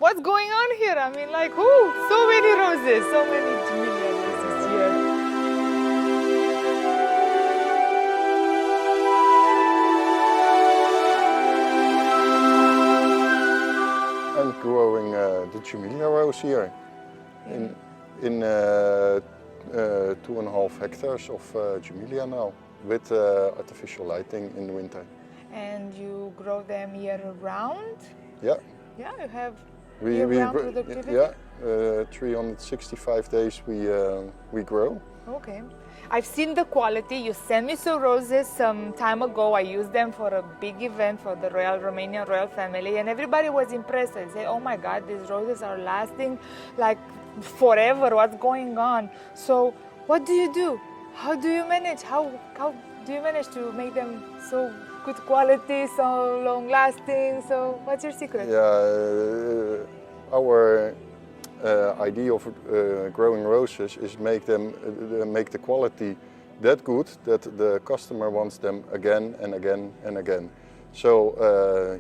what's going on here? I mean, like, so many roses, so many Jumilia roses here. I'm growing the Jumilia rose here in 2.5 hectares of Jumilia now, with artificial lighting in the winter. And you grow them year round? Yeah. Yeah, you have We year-round productivity? Yeah, 365 days we grow. Okay. I've seen the quality. You sent me some roses some time ago. I used them for a big event for the Romanian royal family, and everybody was impressed. They say, oh my God, these roses are lasting like forever. What's going on? So what do you do? How do you manage? How do you manage to make them so good quality, so long lasting? So what's your secret? Yeah, our idea of growing roses is make the quality that good that the customer wants them again and again and again. So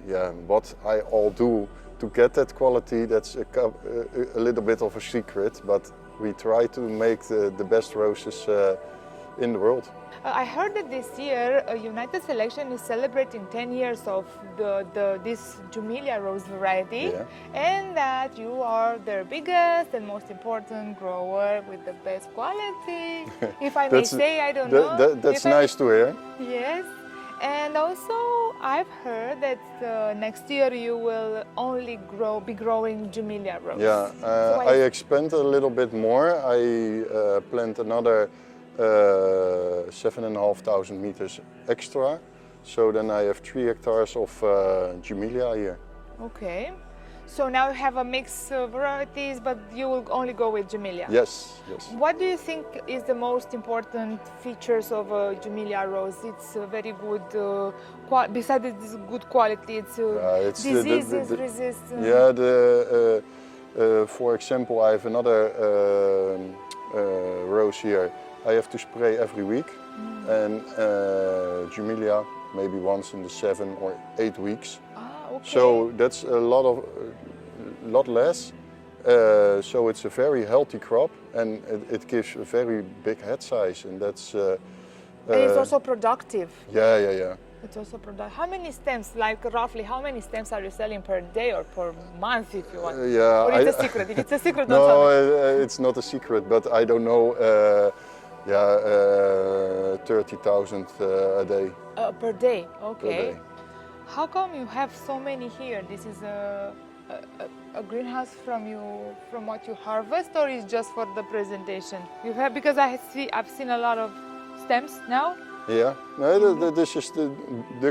yeah, what I all do to get that quality, that's a little bit of a secret, but we try to make the best roses in the world. I heard that this year United Selection is celebrating 10 years of this Jumilia rose variety, Yeah. and that you are their biggest and most important grower with the best quality. If I may say, I don't know. That's nice to hear. Yes, and also I've heard that next year you will only be growing Jumilia rose. Yeah, So I expand a little bit more. I plant another 7,500 meters extra. So then I have 3 hectares of Jumilia here. Okay. So now you have a mix of varieties, but you will only go with Jumilia? Yes, yes. What do you think is the most important features of a Jumilia rose? It's very good, besides its good quality, it's diseases resistant. Yeah, for example, I have another rose here. I have to spray every week, and Jumilia maybe once in the 7 or 8 weeks. Ah, okay. So that's a lot less. So it's a very healthy crop, and it gives a very big head size, and that's. And it's also productive. Yeah. It's also productive. How many stems, like roughly, how many stems are you selling per day or per month, if you want? Yeah. Or it's a secret? If it's a secret, no, don't tell me. it's not a secret, but I don't know. 30,000 a day. Per day, okay. Per day. How come you have so many here? This is a greenhouse from what you harvest, or is just for the presentation? You have, because I've seen a lot of stems now. Yeah, no, this is the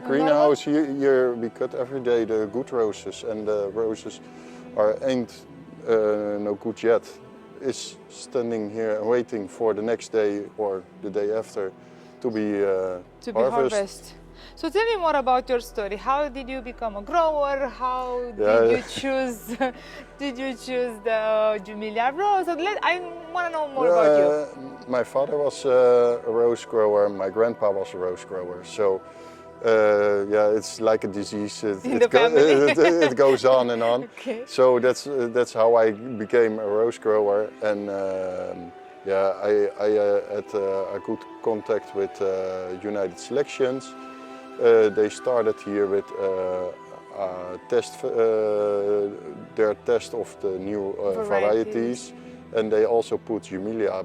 greenhouse here. We cut every day the good roses, and the roses ain't no good yet. Is standing here and waiting for the next day or the day after to be harvested. So tell me more about your story. How did you become a grower? How did you choose? Did you choose the Jumilia rose? I want to know more about you. My father was a rose grower. My grandpa was a rose grower. So yeah, it's like a disease. It goes on and on. Okay. So that's how I became a rose grower, and yeah, I had a good contact with United Selections. They started here with their test of the new varieties, and they also put Jumilia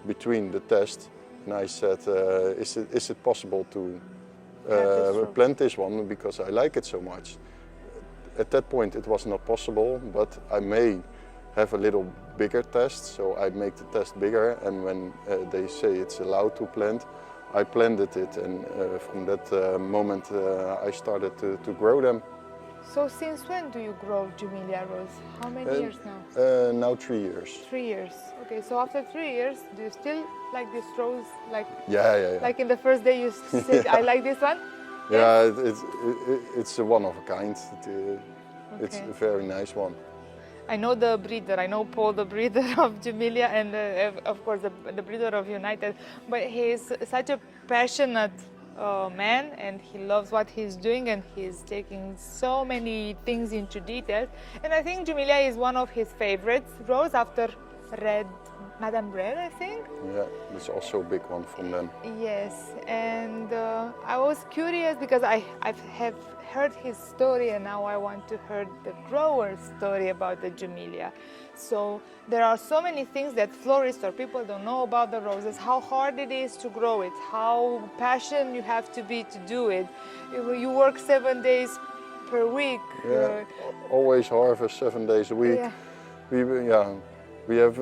between the test. And I said, is it possible to plant this one, because I like it so much. At that point it was not possible, but I may have a little bigger test, so I make the test bigger, and when they say it's allowed to plant, I planted it, and from that moment I started to grow them. So since when do you grow Jumilia rose? How many years now? Now 3 years. 3 years. Okay, so after 3 years, do you still like this rose? Like, yeah. Like in the first day you said, I like this one? Yeah, it's a one of a kind. It's Okay. a very nice one. I know the breeder. I know Paul, the breeder of Jumilia, and of course the breeder of United. But he is such a passionate man, and he loves what he's doing, and he's taking so many things into detail. And I think Jumilia is one of his favorites rose after Red, Madame Red, I think. Yeah, it's also a big one from them. Yes, and I was curious because I have heard his story, and now I want to hear the grower's story about the Jumilia. So there are so many things that florists or people don't know about the roses, how hard it is to grow it, how passionate you have to be to do it. You work 7 days per week. Yeah, always harvest 7 days a week. Yeah. We have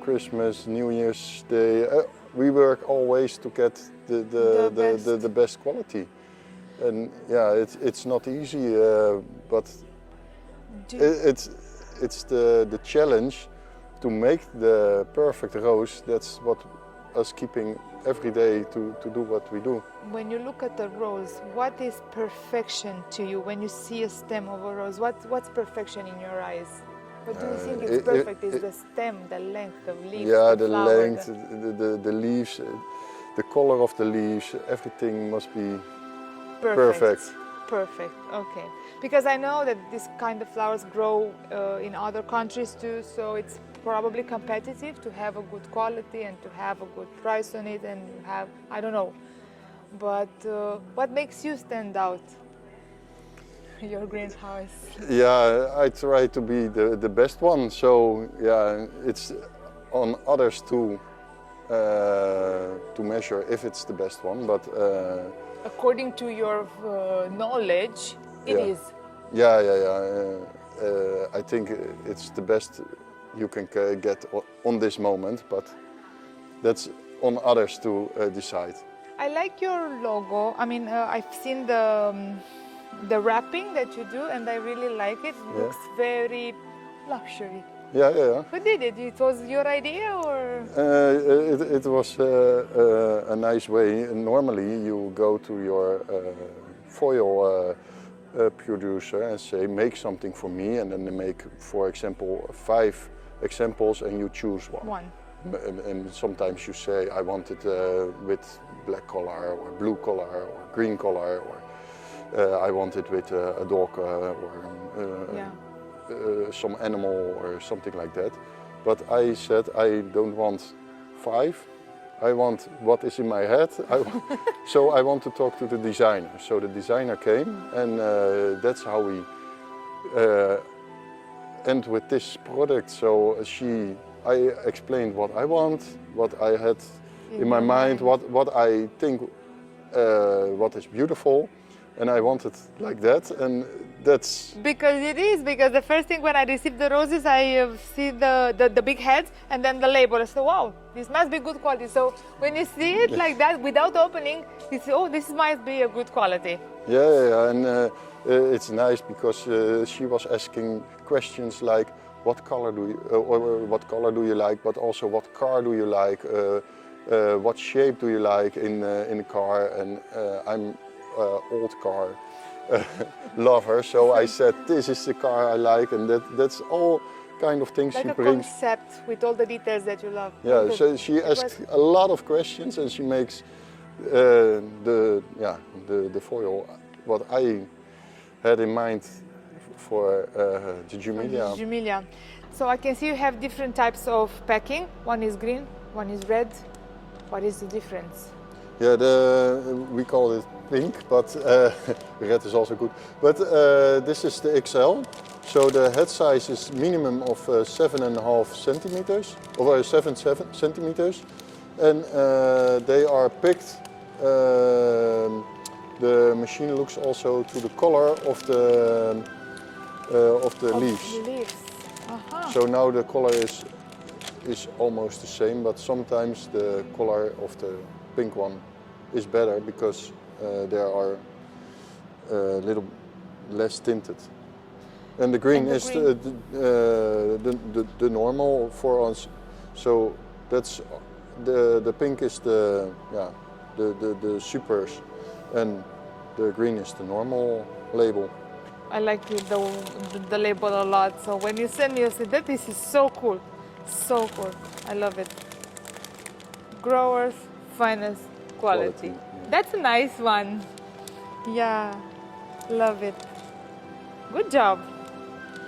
Christmas, New Year's Day. We work always to get the best quality, and yeah, it's not easy, but it's the challenge to make the perfect rose. That's what us keeping every day to do what we do. When you look at a rose, what is perfection to you? When you see a stem of a rose, what's perfection in your eyes? What do you think is perfect? Is the stem, the length of leaves? Yeah, the the flower, length, the leaves, the color of the leaves, everything must be perfect. Perfect, okay. Because I know that this kind of flowers grow in other countries too, so it's probably competitive to have a good quality and to have a good price on it and have, I don't know. But what makes you stand out? Your greenhouse. Yeah, I try to be the best one, so yeah, it's on others to measure if it's the best one, but according to your knowledge, it is. Yeah. I think it's the best you can get on this moment, but that's on others to decide. I like your logo. I mean, I've seen the wrapping that you do, and I really like it. It looks very luxury. Yeah. Who did it? It was your idea, or? It was a nice way. Normally, you go to your foil producer and say, make something for me, and then they make, for example, 5 examples, and you choose one. And sometimes you say, I want it with black color, or blue color, or green color, or I want it with a dog or some animal or something like that. But I said I don't want 5. I want what is in my head. So I want to talk to the designer. So the designer came, and that's how we end with this product. So I explained what I want, what I had in my mind, what I think what is beautiful. And I want it like that, and that's... Because it is, because the first thing when I received the roses, I see the big heads and then the label. I said, wow, this must be good quality. So when you see it like that, without opening, you say, oh, this must be a good quality. Yeah, and it's nice because she was asking questions like, what color do you like, but also what car do you like, what shape do you like in the car, and I'm old car lover, so I said this is the car I like, and that's all kind of things like she brings. Concept with all the details that you love. Yeah, so she asks a lot of questions, and she makes the foil what I had in mind for the Jumilia. Jumilia. So I can see you have different types of packing. One is green, one is red. What is the difference? Yeah, we call it pink, but red is also good. But this is the XL, so the head size is minimum of 7.5 centimeters, or 7 centimeters, and they are picked. The machine looks also to the color of the leaves. The leaves. Uh-huh. So now the color is almost the same, but sometimes the color of the pink one is better because they are a little less tinted. And the green is the normal for us. So that's the pink is the supers, and the green is the normal label. I like the label a lot. So when you send me, you said that this is so cool. So cool. I love it. Growers, finest quality. That's a nice one. Yeah, love it. Good job.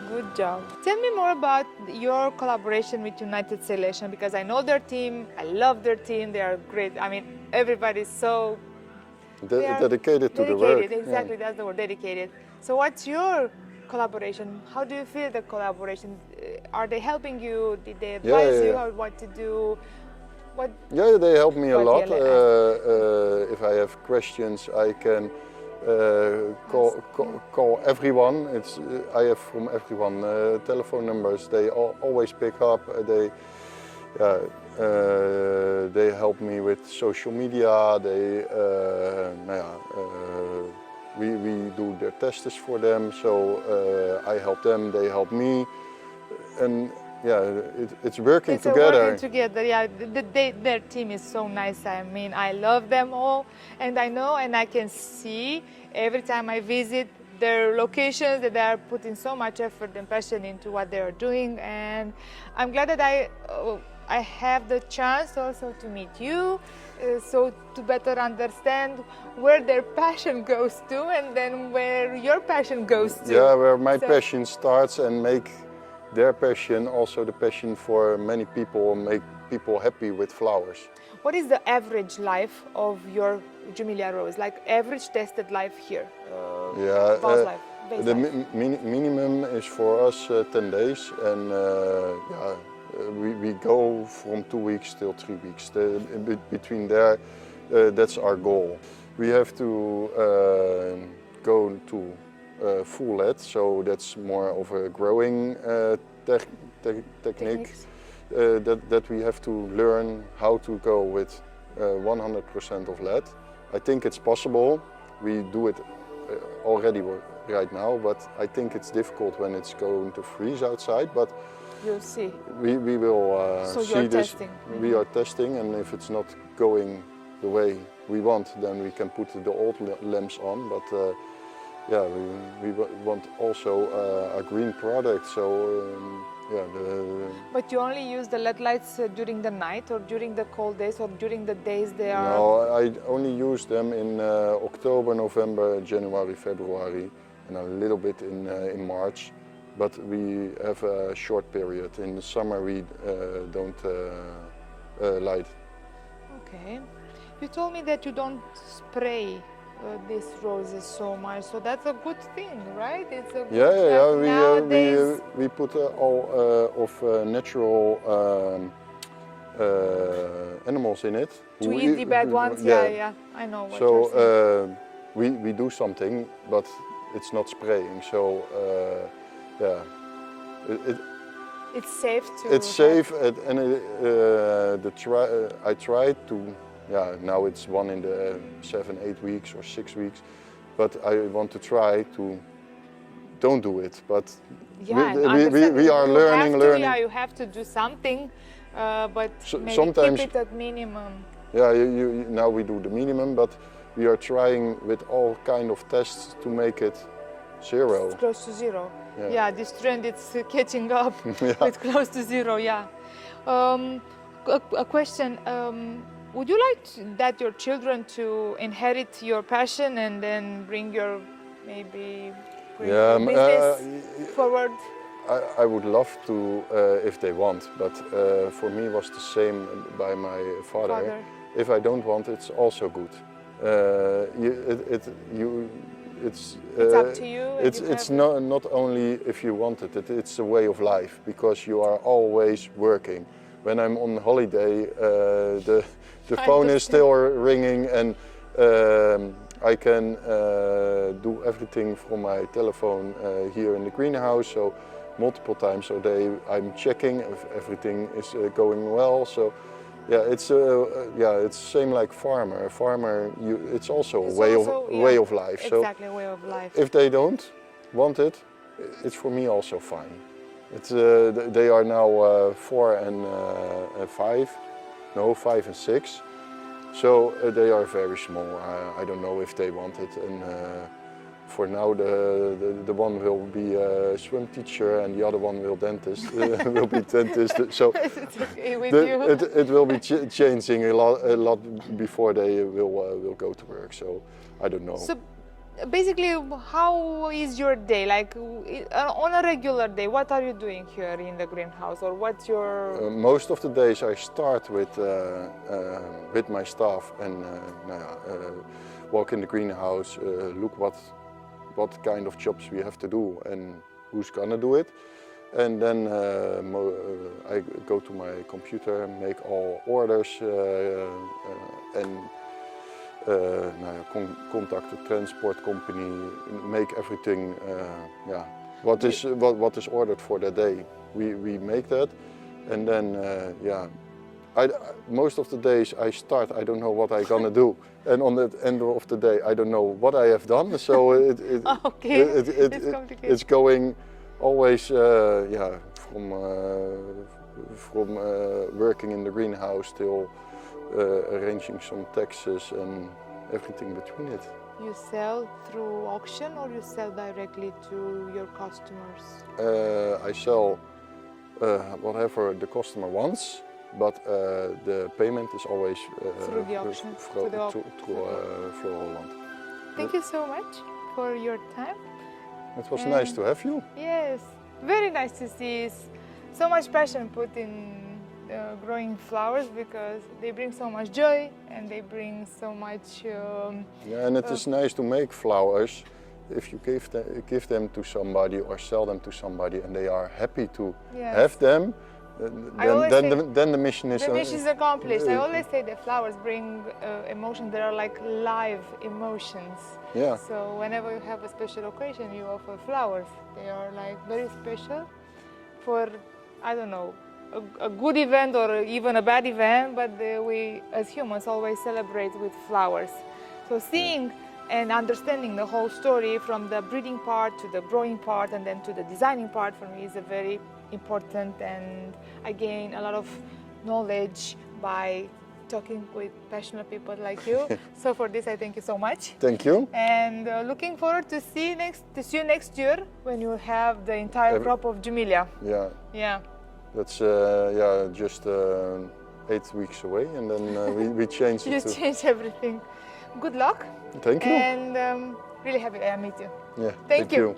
Good job. Tell me more about your collaboration with United Selection, because I know their team. I love their team. They are great. I mean, everybody's so dedicated to the work. dedicated. Exactly, that's the word, dedicated. So, what's your collaboration? How do you feel the collaboration? Are they helping you? Did they advise you on what to do? What? Yeah, they help me a lot. Yeah, If I have questions, I can call everyone. I have from everyone telephone numbers. They always pick up. They help me with social media. We do their tests for them. So I help them. They help me, and yeah, it's working together. Working together, yeah. Their team is so nice. I mean, I love them all, and I know and I can see every time I visit their locations that they are putting so much effort and passion into what they are doing. And I'm glad that I have the chance also to meet you, so to better understand where their passion goes to, and then where your passion goes to. Yeah, where my passion starts, and make their passion also the passion for many people, make people happy with flowers. What is the average life of your Jumilia rose, like average tested life here? The minimum is for us 10 days, and we go from 2 weeks till 3 weeks. Between there, that's our goal. We have to go to full LED, so that's more of a growing technique that we have to learn how to go with 100% of LED. I think it's possible. We do it already right now, but I think it's difficult when it's going to freeze outside. But you'll see. We will so see you're this. Testing. We are testing, and if it's not going the way we want, then we can put the old lamps on. But we want also a green product. So But you only use the LED lights during the night, or during the cold days, or during the days they are? No, I only use them in October, November, January, February, and a little bit in March. But we have a short period. In the summer we don't light. Okay. You told me that you don't spray these roses so much, so that's a good thing, right? It's a good we put all of natural animals in it. To eat the bad ones, yeah, I know what you're saying. We do something, but it's not spraying, so it's safe to... It's safe, and I tried to, now it's 1 in the 7, 8 weeks or 6 weeks, but I want to try to don't do it. But we are learning. Yeah, you have to do something, but maybe sometimes keep it at minimum. Yeah, now we do the minimum, but we are trying with all kind of tests to make it 0. It's close to 0. Yeah, this trend it's catching up. It's close to 0. Yeah. A question. Would you like that your children to inherit your passion and then bring your business forward? I would love to if they want, but for me it was the same by my father. If I don't want, it's also good. It's up to you. It's not only if you want it, it's a way of life, because you are always working. When I'm on holiday, the phone is still ringing, and I can do everything from my telephone here in the greenhouse. So multiple times a day I'm checking if everything is going well. So it's same like farmer. A farmer, it's also a way of life. Exactly, a way of life. If they don't want it, it's for me also fine. It's they are now 4 and 5, no 5 and 6. So they are very small. I don't know if they want it, and for now, the one will be a swim teacher and the other one will will be dentist. So It's okay with you. it will be changing a lot before they will go to work. So I don't know. So basically, how is your day? Like on a regular day, what are you doing here in the greenhouse, or what's your? Most of the days I start with my staff and walk in the greenhouse, look what kind of jobs we have to do and who's gonna do it. And then I go to my computer, make all orders and contact the transport company, make everything, what is ordered for the day. We make that, and then most of the days I start, I don't know what I'm gonna do, and on the end of the day I don't know what I have done. So it's going always from working in the greenhouse till arranging some taxes and everything between it. You sell through auction or you sell directly to your customers? I sell whatever the customer wants. But the payment is always through the auction, through Holland. Thank you so much for your time. It was nice to have you. Yes, very nice to see so much passion put in growing flowers, because they bring so much joy and they bring so much. And it is nice to make flowers if you give them to somebody or sell them to somebody and they are happy to have them. Then the mission is accomplished. I always say that flowers bring emotions that are like live emotions. Yeah. So whenever you have a special occasion, you offer flowers. They are like very special for, I don't know, a good event or even a bad event, but we as humans always celebrate with flowers. So seeing and understanding the whole story from the breeding part to the growing part and then to the designing part, for me is a very important, and I gain a lot of knowledge by talking with passionate people like you. So for this I thank you so much. Thank you. And looking forward to see you next year when you have the entire crop of Jumilia. Yeah. Yeah. That's just 8 weeks away, and then we change it. You change everything. Good luck. Thank you. And really happy I meet you. Yeah. Thank you.